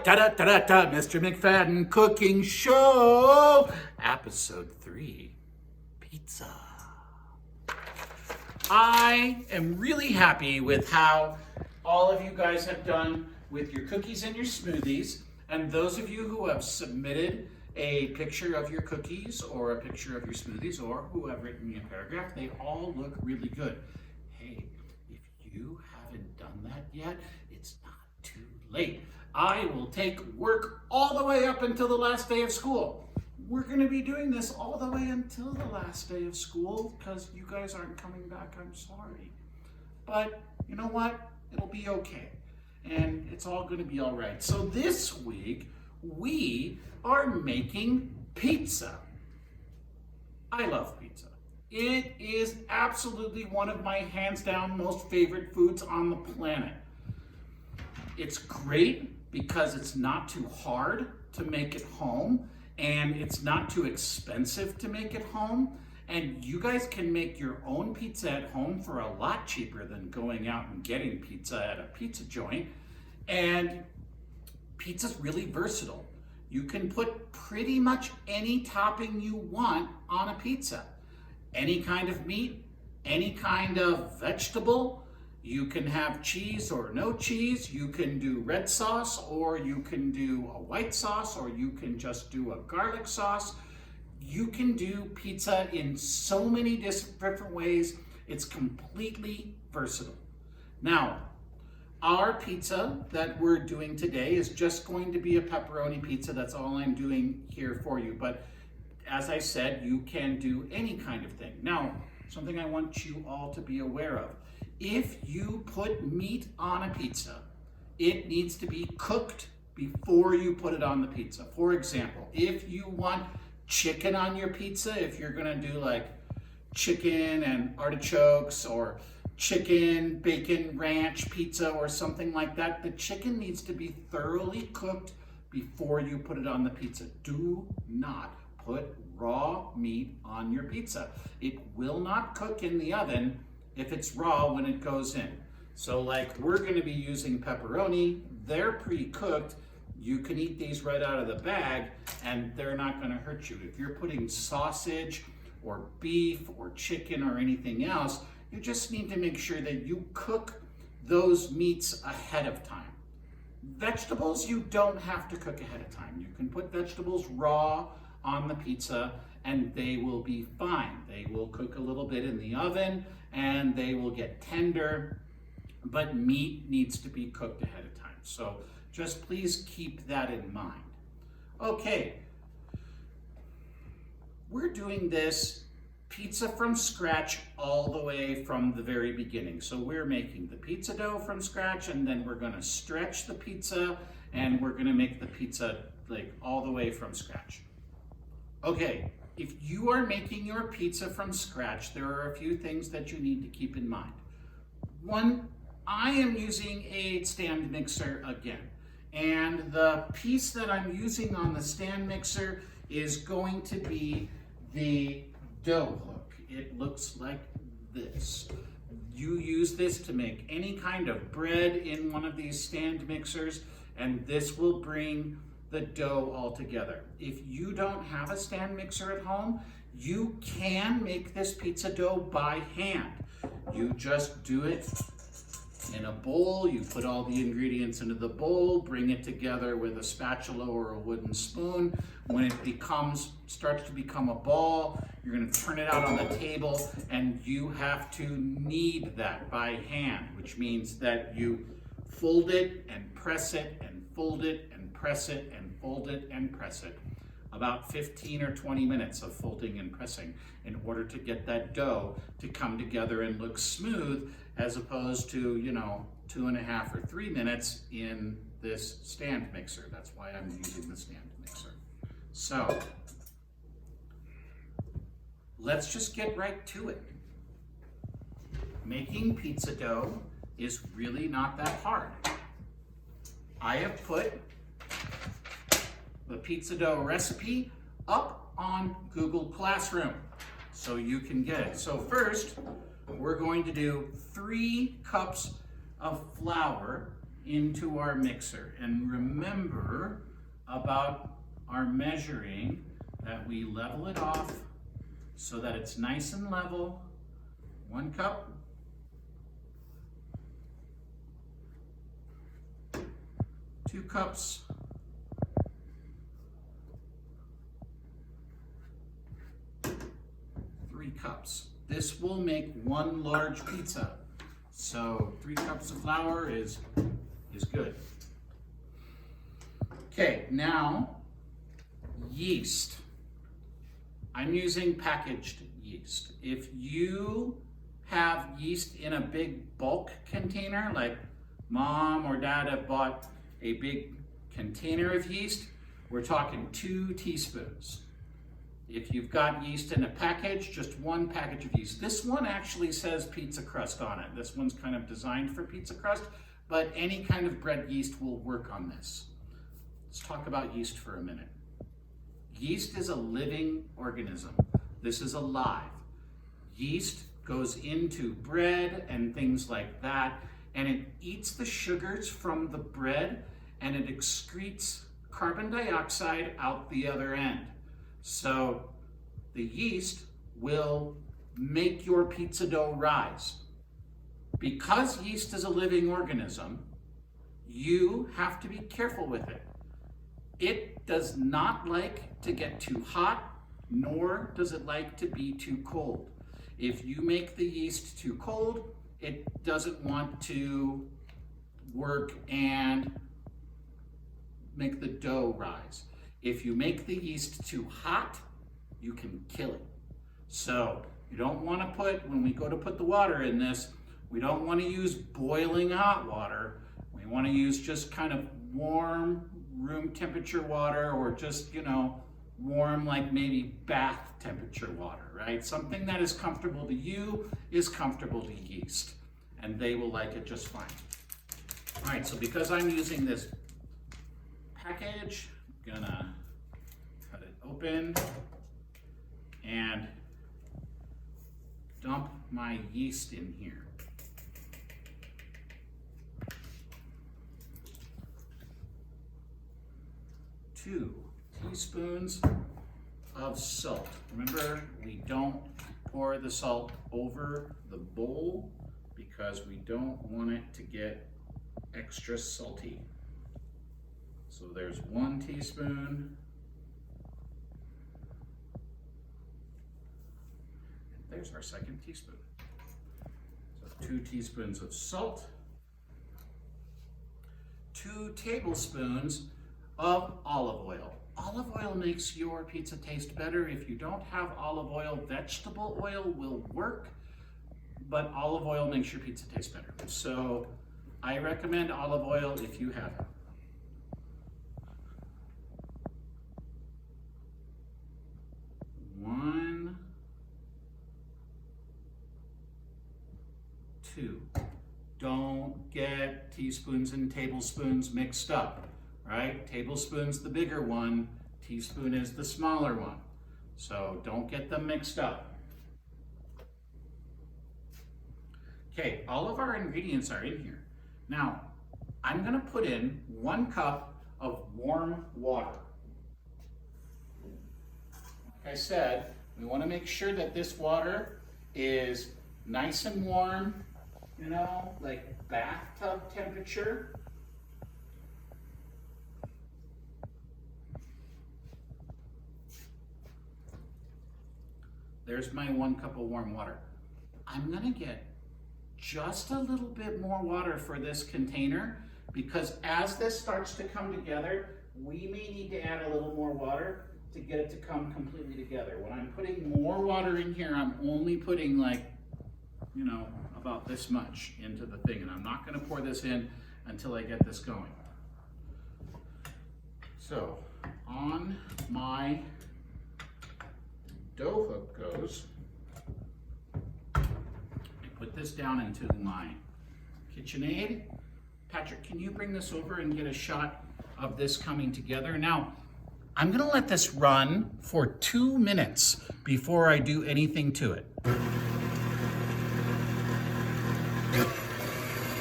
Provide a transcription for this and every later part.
Da-da-da-da-da, Mr. McFadden Cooking Show, Episode 3, Pizza. I am really happy with how all of you guys have done with your cookies and your smoothies, and those of you who have submitted a picture of your cookies or a picture of your smoothies or who have written me a paragraph, they all look really good. Hey, if you haven't done that yet, it's not too late. I will take work all the way up until the last day of school. We're going to be doing this all the way until the last day of school because you guys aren't coming back. I'm sorry. But you know what? It'll be okay. And it's all going to be all right. So this week, we are making pizza. I love pizza. It is absolutely one of my hands down most favorite foods on the planet. It's great because it's not too hard to make at home and it's not too expensive to make at home. And you guys can make your own pizza at home for a lot cheaper than going out and getting pizza at a pizza joint. And pizza's really versatile. You can put pretty much any topping you want on a pizza. Any kind of meat, any kind of vegetable. You can have cheese or no cheese. You can do red sauce, or you can do a white sauce, or you can just do a garlic sauce. You can do pizza in so many different ways. It's completely versatile. Now, our pizza that we're doing today is just going to be a pepperoni pizza. That's all I'm doing here for you. But as I said, you can do any kind of thing. Now, something I want you all to be aware of. If you put meat on a pizza, it needs to be cooked before you put it on the pizza. For example, if you want chicken on your pizza, if you're gonna do like chicken and artichokes or chicken, bacon, ranch pizza or something like that, the chicken needs to be thoroughly cooked before you put it on the pizza. Do not put raw meat on your pizza. It will not cook in the oven if it's raw when it goes in. So like we're gonna be using pepperoni, they're pre-cooked. You can eat these right out of the bag and they're not gonna hurt you. If you're putting sausage or beef or chicken or anything else, you just need to make sure that you cook those meats ahead of time. Vegetables, you don't have to cook ahead of time. You can put vegetables raw on the pizza and they will be fine. They will cook a little bit in the oven and they will get tender, but meat needs to be cooked ahead of time. So just please keep that in mind. Okay, we're doing this pizza from scratch all the way from the very beginning. So we're making the pizza dough from scratch and then we're gonna stretch the pizza and we're gonna make the pizza like all the way from scratch. Okay, if you are making your pizza from scratch, there are a few things that you need to keep in mind. One, I am using a stand mixer again. And the piece that I'm using on the stand mixer is going to be the dough hook. It looks like this. You use this to make any kind of bread in one of these stand mixers, and this will bring the dough all together. If you don't have a stand mixer at home, you can make this pizza dough by hand. You just do it in a bowl, you put all the ingredients into the bowl, bring it together with a spatula or a wooden spoon. When it starts to become a ball, you're gonna turn it out on the table and you have to knead that by hand, which means that you fold it and press it and fold it and press it and fold it and press it. About 15 or 20 minutes of folding and pressing in order to get that dough to come together and look smooth, as opposed to, 2.5 or 3 minutes in this stand mixer. That's why I'm using the stand mixer. So let's just get right to it. Making pizza dough is really not that hard. I have put the pizza dough recipe up on Google Classroom so you can get it. So first, we're going to do 3 cups of flour into our mixer. And remember about our measuring, that we level it off so that it's nice and level. 1 cup. 2 cups. 3 cups. This will make 1 large pizza. So 3 cups of flour is good. Okay, now yeast. I'm using packaged yeast. If you have yeast in a big bulk container, like mom or dad have bought a big container of yeast, we're talking 2 teaspoons. If you've got yeast in a package, just 1 package of yeast. This one actually says pizza crust on it. This one's kind of designed for pizza crust, but any kind of bread yeast will work on this. Let's talk about yeast for a minute. Yeast is a living organism. This is alive. Yeast goes into bread and things like that, and it eats the sugars from the bread, and it excretes carbon dioxide out the other end. So the yeast will make your pizza dough rise. Because yeast is a living organism, you have to be careful with it. It does not like to get too hot, nor does it like to be too cold. If you make the yeast too cold, it doesn't want to work and make the dough rise. If you make the yeast too hot, you can kill it. So you don't want to put, when we go to put the water in this, we don't want to use boiling hot water. We want to use just kind of warm room temperature water, or just, warm, like maybe bath temperature water, right? Something that is comfortable to you is comfortable to yeast, and they will like it just fine. All right, so because I'm using this package, I'm gonna cut it open and dump my yeast in here. Two teaspoons of salt. Remember, we don't pour the salt over the bowl because we don't want it to get extra salty. So there's 1 teaspoon. There's our 2nd teaspoon. So 2 teaspoons of salt. 2 tablespoons of olive oil. Olive oil makes your pizza taste better. If you don't have olive oil, vegetable oil will work, but olive oil makes your pizza taste better. So I recommend olive oil if you have it. One, 2. Don't get teaspoons and tablespoons mixed up, right? Tablespoon's the bigger one, teaspoon is the smaller one. So don't get them mixed up. Okay, all of our ingredients are in here. Now, I'm gonna put in 1 cup of warm water. Like I said, we wanna make sure that this water is nice and warm, like bathtub temperature. There's my 1 cup of warm water. I'm gonna get just a little bit more water for this container, because as this starts to come together, we may need to add a little more water to get it to come completely together. When I'm putting more water in here, I'm only putting about this much into the thing, and I'm not gonna pour this in until I get this going. So on my dough hook goes, I put this down into my KitchenAid. Patrick, can you bring this over and get a shot of this coming together? Now, I'm gonna let this run for 2 minutes before I do anything to it.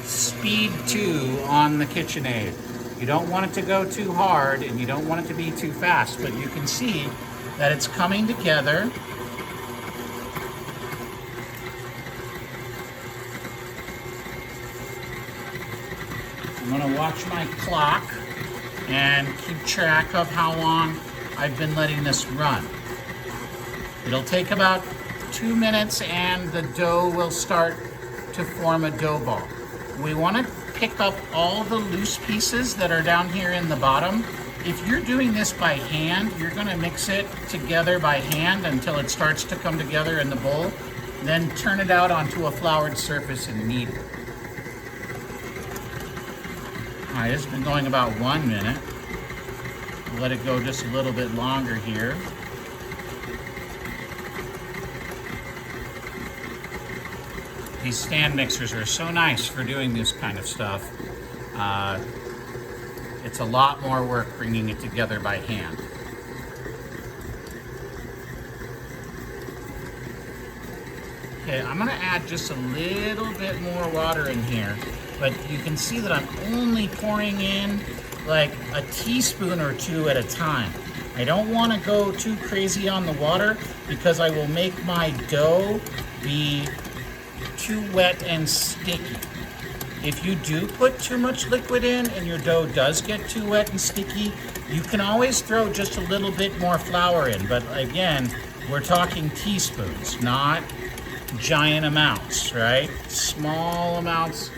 Speed speed 2 on the KitchenAid. You don't want it to go too hard and you don't want it to be too fast, but you can see that it's coming together. I'm going to watch my clock and keep track of how long I've been letting this run. It'll take about 2 minutes and the dough will start to form a dough ball. We want to pick up all the loose pieces that are down here in the bottom. If you're doing this by hand, you're going to mix it together by hand until it starts to come together in the bowl. Then turn it out onto a floured surface and knead it. All right, it's been going about 1 minute. We'll let it go just a little bit longer here. These stand mixers are so nice for doing this kind of stuff. It's a lot more work bringing it together by hand. Okay, I'm gonna add just a little bit more water in here, but you can see that I'm only pouring in like a teaspoon or 2 at a time. I don't wanna go too crazy on the water because I will make my dough be too wet and sticky. If you do put too much liquid in and your dough does get too wet and sticky, you can always throw just a little bit more flour in. But again, we're talking teaspoons, not giant amounts, right? Small amounts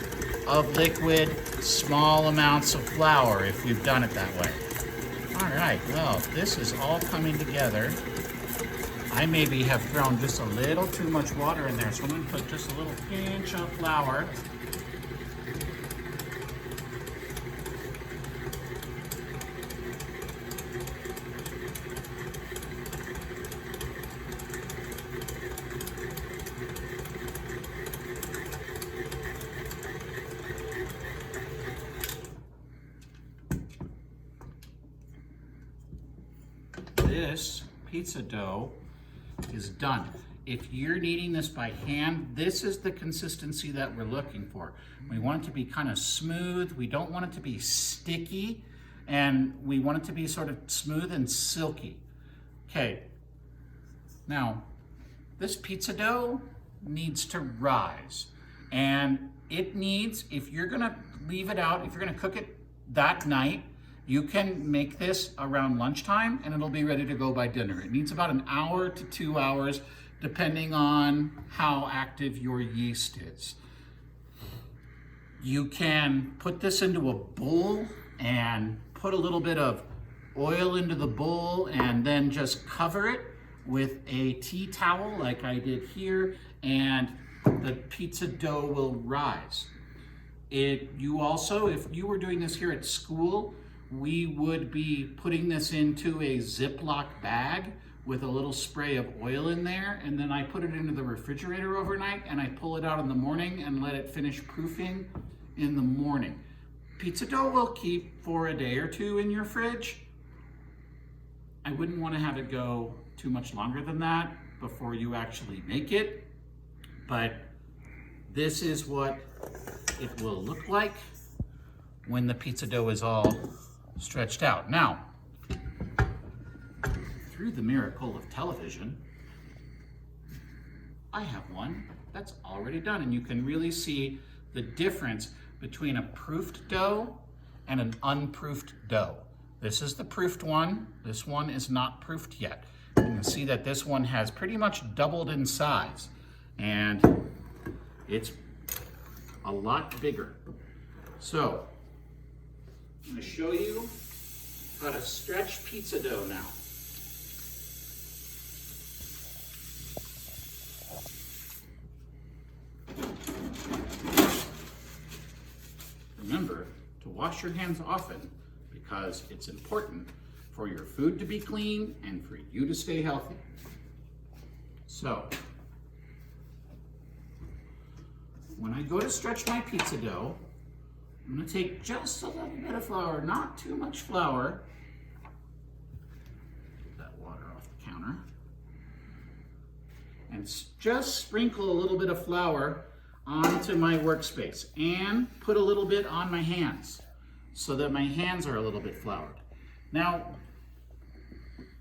of liquid, small amounts of flour if you've done it that way. All right, well, this is all coming together. I maybe have thrown just a little too much water in there, so I'm going to put just a little pinch of flour. This pizza dough is done. If you're kneading this by hand, this is the consistency that we're looking for. We want it to be kind of smooth. We don't want it to be sticky, and we want it to be sort of smooth and silky. Okay, now this pizza dough needs to rise, and it needs, if you're gonna leave it out, if you're gonna cook it that night, you can make this around lunchtime and it'll be ready to go by dinner. It needs about 1 hour to 2 hours, depending on how active your yeast is. You can put this into a bowl and put a little bit of oil into the bowl and then just cover it with a tea towel like I did here, and the pizza dough will rise. You also, if you were doing this here at school, we would be putting this into a Ziploc bag with a little spray of oil in there, and then I put it into the refrigerator overnight and I pull it out in the morning and let it finish proofing in the morning. Pizza dough will keep for a day or 2 in your fridge. I wouldn't want to have it go too much longer than that before you actually make it, but this is what it will look like when the pizza dough is all stretched out. Now, through the miracle of television, I have one that's already done, and you can really see the difference between a proofed dough and an unproofed dough. This is the proofed one. This one is not proofed yet. You can see that this one has pretty much doubled in size, and it's a lot bigger. So, I'm going to show you how to stretch pizza dough now. Remember to wash your hands often because it's important for your food to be clean and for you to stay healthy. So, when I go to stretch my pizza dough, I'm going to take just a little bit of flour, not too much flour. Get that water off the counter. And just sprinkle a little bit of flour onto my workspace and put a little bit on my hands so that my hands are a little bit floured. Now,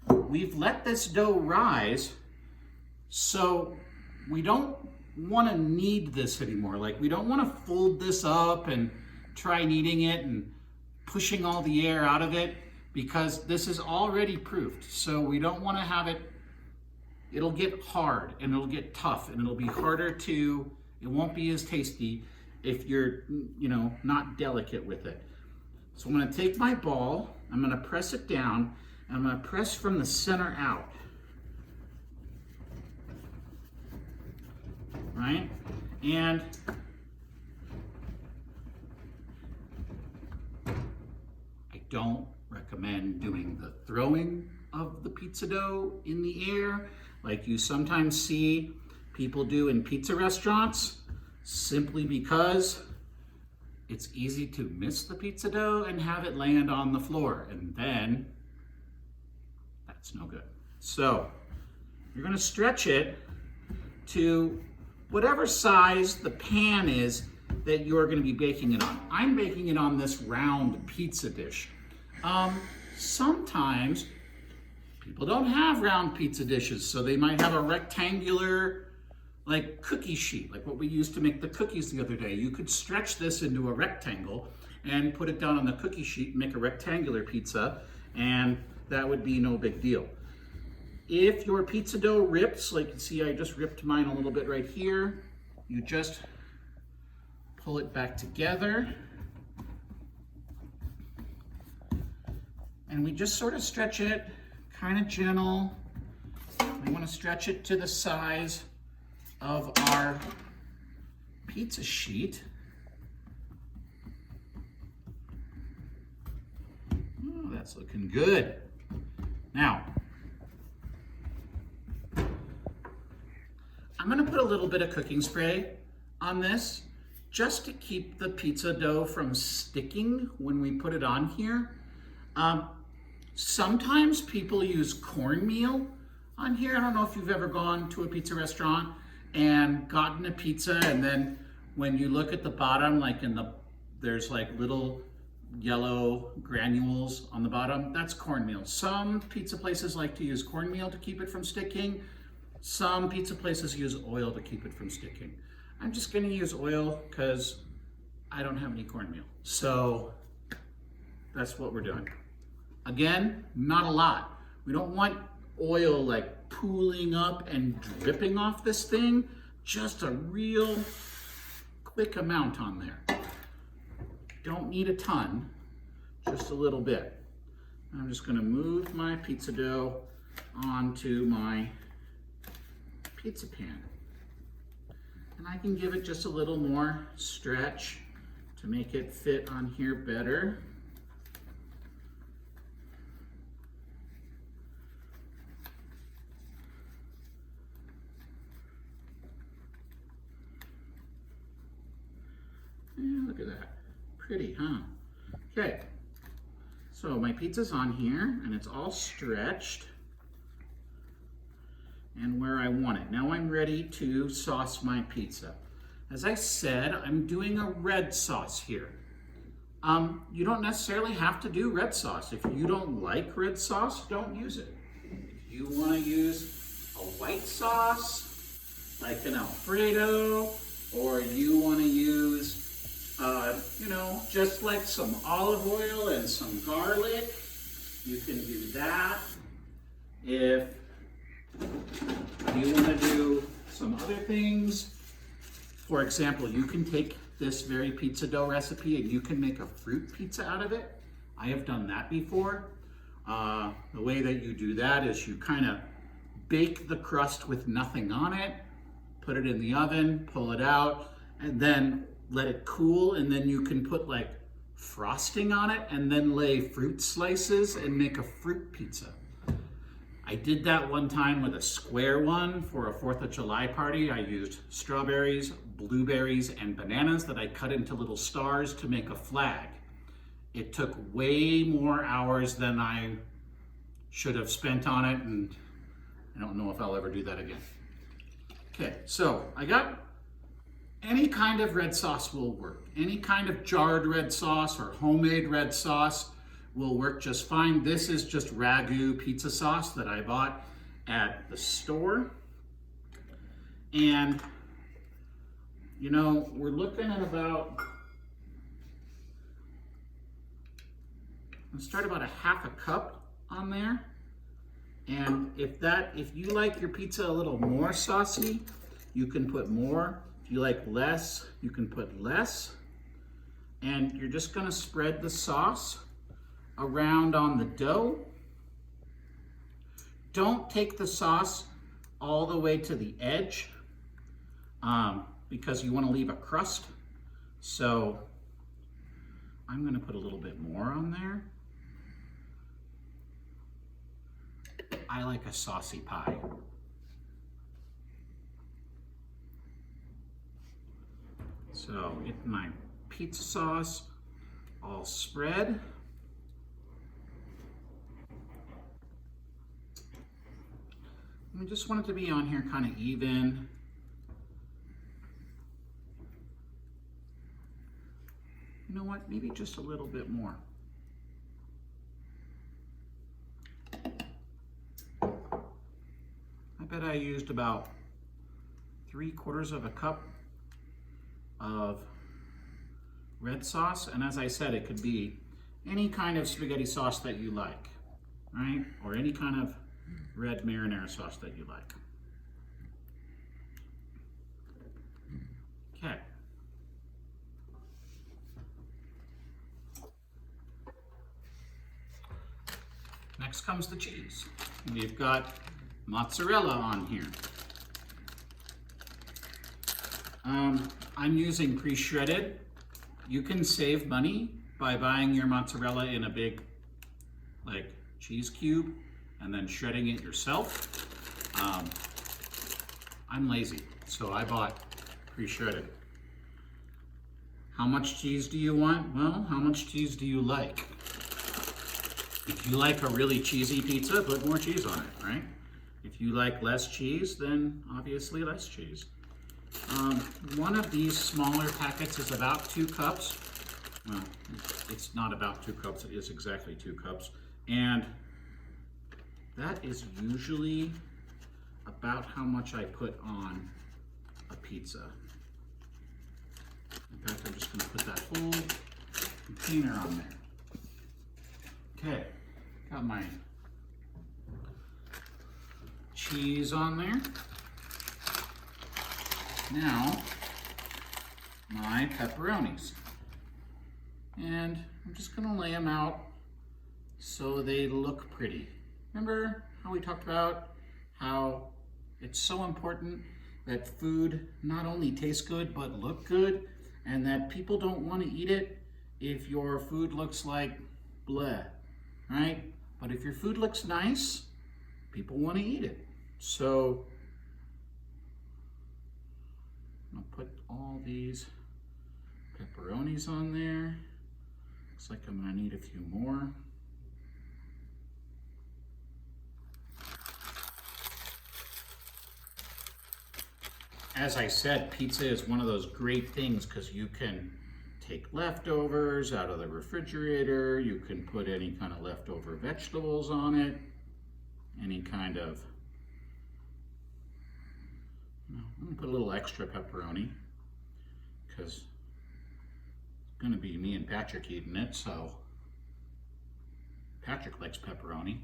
we've let this dough rise, so we don't want to knead this anymore. Like, we don't want to fold this up and try kneading it and pushing all the air out of it, because this is already proofed. So we don't want to have it, it'll get hard and it'll get tough and it'll be harder to, it won't be as tasty if you're, not delicate with it. So I'm going to take my ball, I'm going to press it down, and I'm going to press from the center out. Right? And I don't recommend doing the throwing of the pizza dough in the air like you sometimes see people do in pizza restaurants, simply because it's easy to miss the pizza dough and have it land on the floor, and then that's no good. So you're going to stretch it to whatever size the pan is that you're going to be baking it on. I'm baking it on this round pizza dish. Sometimes people don't have round pizza dishes, so they might have a rectangular like cookie sheet, like what we used to make the cookies the other day. You could stretch this into a rectangle and put it down on the cookie sheet and make a rectangular pizza, and that would be no big deal. If your pizza dough rips, like you see I just ripped mine a little bit right here, you just pull it back together, and we just sort of stretch it, kind of gentle. We want to stretch it to the size of our pizza sheet. Oh, that's looking good. Now, I'm going to put a little bit of cooking spray on this just to keep the pizza dough from sticking when we put it on here. Sometimes people use cornmeal on here. I don't know if you've ever gone to a pizza restaurant and gotten a pizza, and then when you look at the bottom, like there's like little yellow granules on the bottom. That's cornmeal. Some pizza places like to use cornmeal to keep it from sticking. Some pizza places use oil to keep it from sticking. I'm just going to use oil because I don't have any cornmeal. So that's what we're doing. Again, not a lot. We don't want oil like pooling up and dripping off this thing. Just a real quick amount on there. Don't need a ton, just a little bit. I'm just going to move my pizza dough onto my pizza pan. And I can give it just a little more stretch to make it fit on here better. Yeah, look at that. Pretty, huh? Okay. So my pizza's on here and it's all stretched and where I want it. Now I'm ready to sauce my pizza. As I said, I'm doing a red sauce here. You don't necessarily have to do red sauce. If you don't like red sauce, don't use it. If you want to use a white sauce, like an Alfredo, or you want to use just like some olive oil and some garlic, you can do that. If you want to do some other things, for example, you can take this very pizza dough recipe and you can make a fruit pizza out of it. I have done that before. The way that you do that is you kind of bake the crust with nothing on it, put it in the oven, pull it out, and then let it cool, and then you can put like frosting on it and then lay fruit slices and make a fruit pizza. I did that one time with a square one for a 4th of July party. I used strawberries, blueberries, and bananas that I cut into little stars to make a flag. It took way more hours than I should have spent on it, and I don't know if I'll ever do that again. Okay, so I got Any kind of red sauce will work. Any kind of jarred red sauce or homemade red sauce will work just fine. This is just ragu pizza sauce that I bought at the store. And, you know, we're looking at about, let's start about a half a cup on there. And if you like your pizza a little more saucy, you can put more. If you like less, you can put less. And you're just gonna spread the sauce around on the dough. Don't take the sauce all the way to the edge because you wanna leave a crust. So I'm gonna put a little bit more on there. I like a saucy pie. So get my pizza sauce all spread. I just want it to be on here kind of even. You know what, maybe just a little bit more. I bet I used about 3/4 of a cup of red sauce. And as I said, it could be any kind of spaghetti sauce that you like, right? Or any kind of red marinara sauce that you like. Okay. Next comes the cheese. We've got mozzarella on here. I'm using pre-shredded. You can save money by buying your mozzarella in a big, like, cheese cube and then shredding it yourself. I'm lazy, so I bought pre-shredded. How much cheese do you want? Well, how much cheese do you like? If you like a really cheesy pizza, put more cheese on it, right? If you like less cheese, then obviously less cheese. One of these smaller packets is about 2 cups. Well, it's not about 2 cups, it is exactly 2 cups. And that is usually about how much I put on a pizza. In fact, I'm just gonna put that whole container on there. Okay, got my cheese on there. Now, my pepperonis. And I'm just gonna lay them out so they look pretty. Remember how we talked about how it's so important that food not only tastes good, but look good, and that people don't want to eat it if your food looks like bleh, right? But if your food looks nice, people want to eat it. So I'll put all these pepperonis on there. Looks like I'm gonna need a few more. As I said, pizza is one of those great things because you can take leftovers out of the refrigerator, you can put any kind of leftover vegetables on it, any kind of, I'm gonna put a little extra pepperoni because it's gonna be me and Patrick eating it, so Patrick likes pepperoni.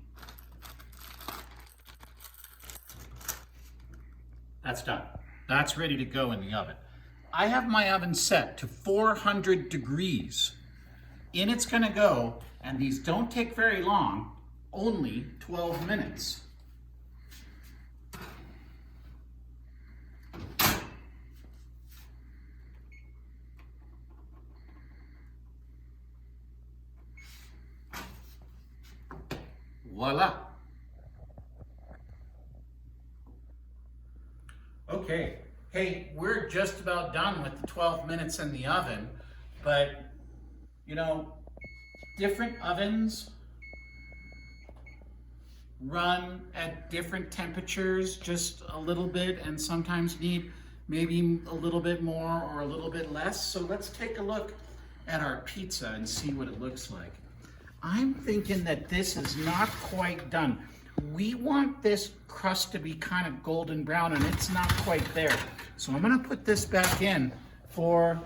That's done. That's ready to go in the oven. I have my oven set to 400 degrees. In it's gonna go, and these don't take very long, only 12 minutes. Voila. Okay, hey, we're just about done with the 12 minutes in the oven, but you know, different ovens run at different temperatures just a little bit and sometimes need maybe a little bit more or a little bit less. So let's take a look at our pizza and see what it looks like. I'm thinking that this is not quite done. We want this crust to be kind of golden brown, and it's not quite there. So I'm gonna put this back in for,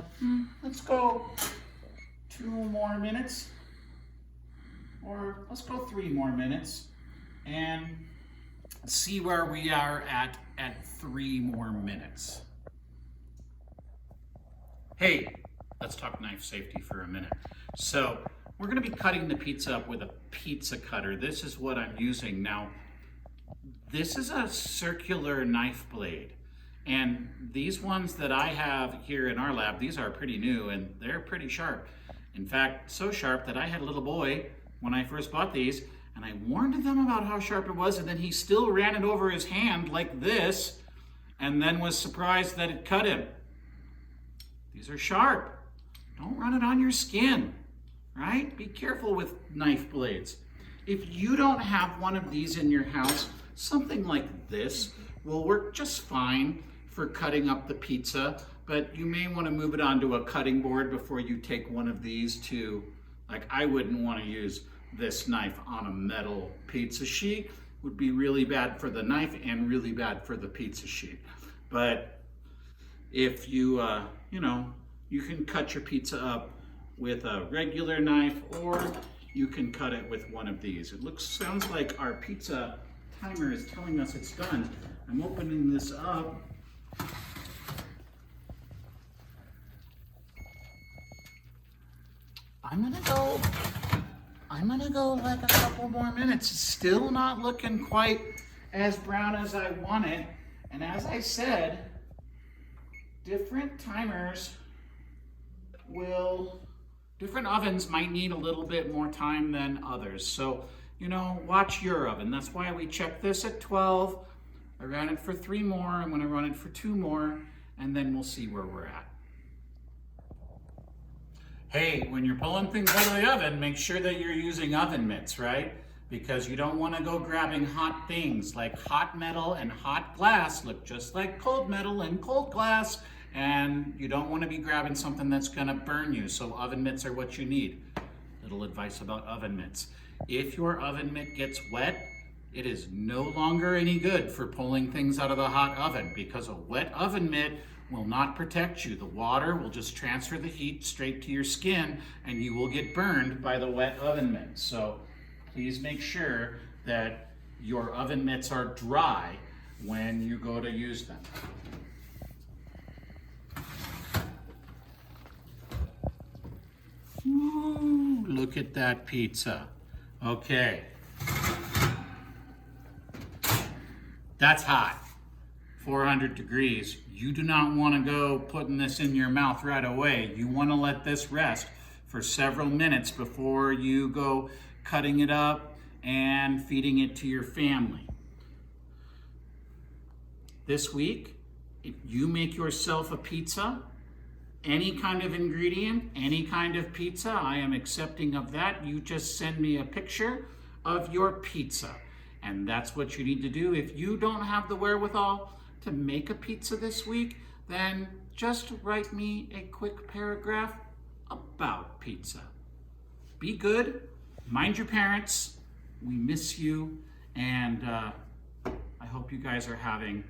let's go 2 more minutes, or let's go 3 more minutes, and see where we are at 3 more minutes. Hey, let's talk knife safety for a minute. So we're gonna be cutting the pizza up with a pizza cutter. This is what I'm using now. This is a circular knife blade. And these ones that I have here in our lab, these are pretty new and they're pretty sharp. In fact, so sharp that I had a little boy when I first bought these, and I warned him about how sharp it was, and then he still ran it over his hand like this, and then was surprised that it cut him. These are sharp. Don't run it on your skin, right? Be careful with knife blades. If you don't have one of these in your house, something like this will work just fine for cutting up the pizza, but you may want to move it onto a cutting board before you take one of these to, like, I wouldn't want to use this knife on a metal pizza sheet. It would be really bad for the knife and really bad for the pizza sheet. But if you, you can cut your pizza up with a regular knife, or you can cut it with one of these. It sounds like our pizza timer is telling us it's done. I'm opening this up. I'm gonna go like a couple more minutes. It's still not looking quite as brown as I want it. And as I said, different ovens might need a little bit more time than others. So, watch your oven. That's why we checked this at 12. I ran it for 3 more. I'm gonna run it for 2 more, and then we'll see where we're at. Hey, when you're pulling things out of the oven, make sure that you're using oven mitts, right? Because you don't want to go grabbing hot things. Like hot metal and hot glass look just like cold metal and cold glass, and you don't want to be grabbing something that's going to burn you. So oven mitts are what you need. Little advice about oven mitts. If your oven mitt gets wet, it is no longer any good for pulling things out of the hot oven, because a wet oven mitt will not protect you. The water will just transfer the heat straight to your skin, and you will get burned by the wet oven mitt. So please make sure that your oven mitts are dry when you go to use them. Ooh, look at that pizza. Okay. That's hot. 400 degrees. You do not want to go putting this in your mouth right away. You want to let this rest for several minutes before you go cutting it up and feeding it to your family. This week, if you make yourself a pizza, any kind of ingredient, any kind of pizza, I am accepting of that. You just send me a picture of your pizza. And that's what you need to do. If you don't have the wherewithal to make a pizza this week, then just write me a quick paragraph about pizza. Be good, mind your parents, we miss you, and I hope you guys are having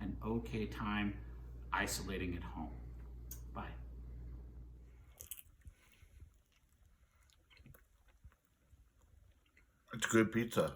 an okay time isolating at home. Bye. It's good pizza.